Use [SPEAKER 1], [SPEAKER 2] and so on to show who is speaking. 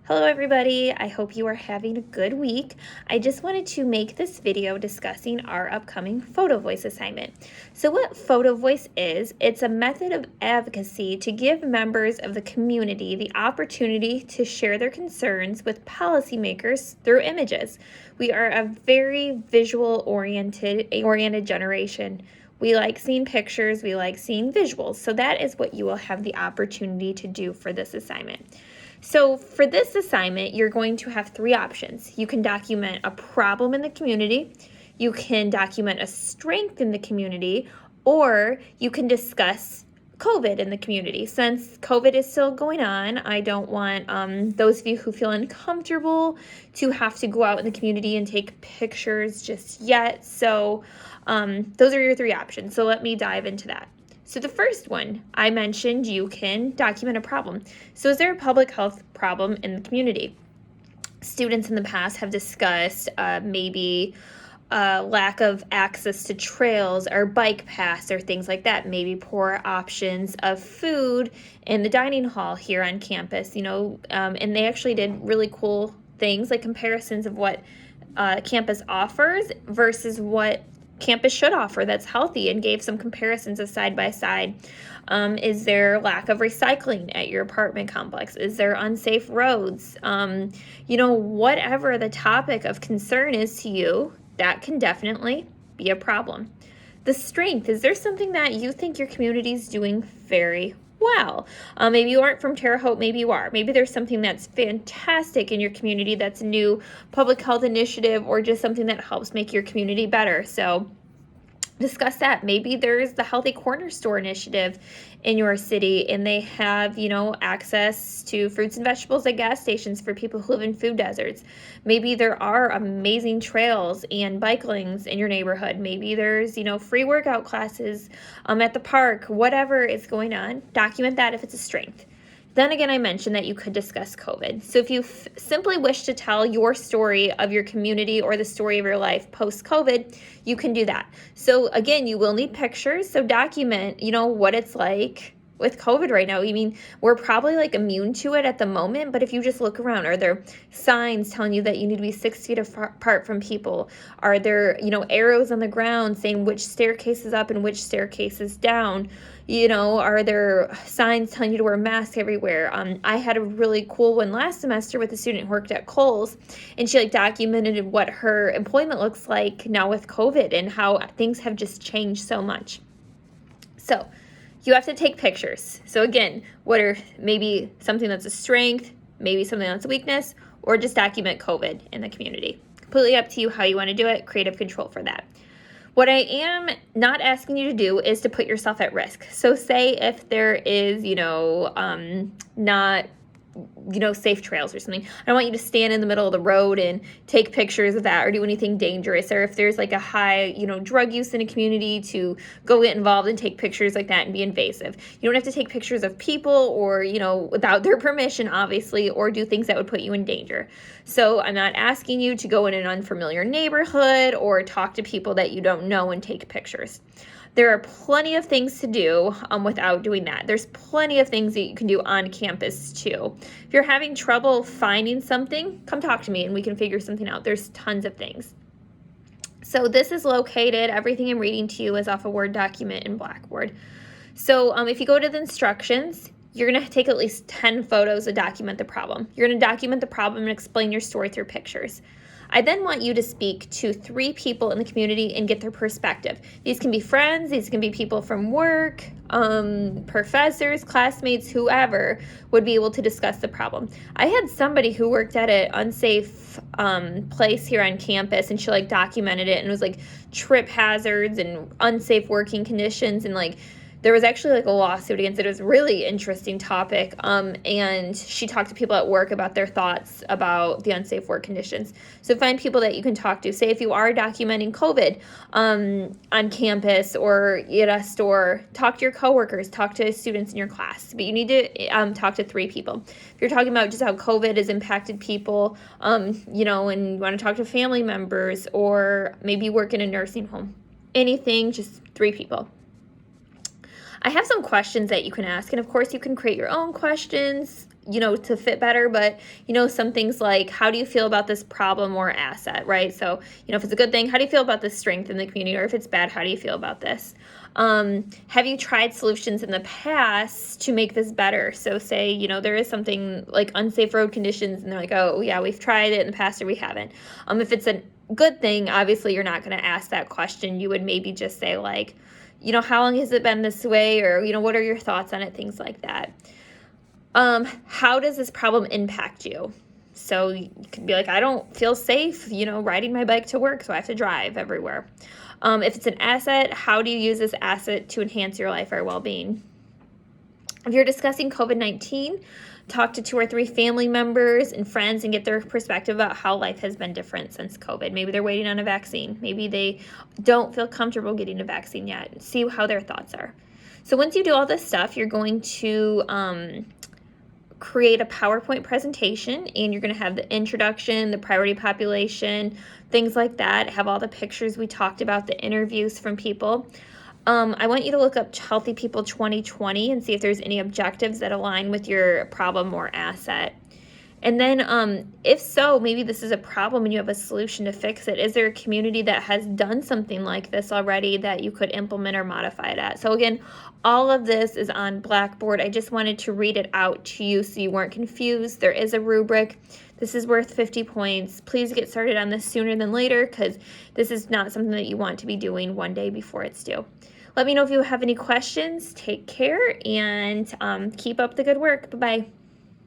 [SPEAKER 1] Hello everybody, I hope you are having a good week. I just wanted to make this video discussing our upcoming PhotoVoice assignment. So what PhotoVoice is, it's a method of advocacy to give members of the community the opportunity to share their concerns with policymakers through images. We are a very visual oriented generation. We like seeing pictures, we like seeing visuals. So that is what you will have the opportunity to do for this assignment. So for this assignment, you're going to have three options. You can document a problem in the community, you can document a strength in the community, or you can discuss COVID in the community. Since COVID is still going on, I don't want those of you who feel uncomfortable to have to go out in the community and take pictures just yet. So those are your three options. So let me dive into that. So the first one, I mentioned you can document a problem. So is there a public health problem in the community? Students in the past have discussed maybe lack of access to trails or bike paths or things like that, maybe poor options of food in the dining hall here on campus, and they actually did really cool things like comparisons of what campus offers versus what campus should offer that's healthy, and gave some comparisons of side by side. Is there lack of recycling at your apartment complex? Is there unsafe roads? Whatever the topic of concern is to you, that can definitely be a problem. The strength, is there something that you think your community is doing very well? Maybe you aren't from Terre Haute, maybe you are. Maybe there's something that's fantastic in your community that's a new public health initiative or just something that helps make your community better. So discuss that. Maybe there's the Healthy Corner Store initiative in your city, and they have, access to fruits and vegetables at gas stations for people who live in food deserts. Maybe there are amazing trails and bike lanes in your neighborhood. Maybe there's, free workout classes at the park. Whatever is going on, document that if it's a strength. Then again, I mentioned that you could discuss COVID. So if you simply wish to tell your story of your community or the story of your life post-COVID, you can do that. So again, you will need pictures. So document, what it's like with COVID right now. We're probably immune to it at the moment, but if you just look around, are there signs telling you that you need to be 6 feet apart from people? Are there, arrows on the ground saying which staircase is up and which staircase is down? Are there signs telling you to wear a mask everywhere? I had a really cool one last semester with a student who worked at Kohl's, and she documented what her employment looks like now with COVID and how things have just changed so much. So you have to take pictures. So again, what are maybe something that's a strength, maybe something that's a weakness, or just document COVID in the community. Completely up to you how you want to do it, creative control for that. What I am not asking you to do is to put yourself at risk. So say if there is, not safe trails or something. I don't want you to stand in the middle of the road and take pictures of that or do anything dangerous. Or if there's a high, drug use in a community, to go get involved and take pictures like that and be invasive. You don't have to take pictures of people or, without their permission, obviously, or do things that would put you in danger. So I'm not asking you to go in an unfamiliar neighborhood or talk to people that you don't know and take pictures. There are plenty of things to do without doing that. There's plenty of things that you can do on campus too. If you're having trouble finding something, come talk to me and we can figure something out. There's tons of things. So this is located, everything I'm reading to you is off a Word document in Blackboard. So if you go to the instructions, you're going to take at least 10 photos to document the problem. You're going to document the problem and explain your story through pictures. I then want you to speak to 3 people in the community and get their perspective. These can be friends, these can be people from work, professors, classmates, whoever would be able to discuss the problem. I had somebody who worked at an unsafe place here on campus, and she documented it, and it was trip hazards and unsafe working conditions, and there was actually a lawsuit against it. It was a really interesting topic. And she talked to people at work about their thoughts about the unsafe work conditions. So find people that you can talk to. Say if you are documenting COVID on campus or at a store, talk to your coworkers, talk to students in your class. But you need to talk to 3 people. If you're talking about just how COVID has impacted people, and you want to talk to family members, or maybe you work in a nursing home, anything, just 3 people. I have some questions that you can ask, and of course you can create your own questions to fit better, but, some things like, how do you feel about this problem or asset, right? So, if it's a good thing, how do you feel about this strength in the community? Or if it's bad, how do you feel about this? Have you tried solutions in the past to make this better? So say, there is something like unsafe road conditions and they're like, oh yeah, we've tried it in the past or we haven't. If it's a good thing, obviously you're not going to ask that question. You would maybe just say like, how long has it been this way? Or, what are your thoughts on it? Things like that. How does this problem impact you? So you could be like, I don't feel safe, riding my bike to work, so I have to drive everywhere. If it's an asset, how do you use this asset to enhance your life or well-being? If you're discussing COVID-19, talk to 2 or 3 family members and friends and get their perspective about how life has been different since COVID. Maybe they're waiting on a vaccine. Maybe they don't feel comfortable getting a vaccine yet. See how their thoughts are. So once you do all this stuff, you're going to create a PowerPoint presentation, and you're going to have the introduction, the priority population, things like that. Have all the pictures we talked about, the interviews from people. I want you to look up Healthy People 2020 and see if there's any objectives that align with your problem or asset. And then if so, maybe this is a problem and you have a solution to fix it. Is there a community that has done something like this already that you could implement or modify it at? So again, all of this is on Blackboard. I just wanted to read it out to you so you weren't confused. There is a rubric. This is worth 50 points. Please get started on this sooner than later because this is not something that you want to be doing one day before it's due. Let me know if you have any questions. Take care and keep up the good work. Bye-bye.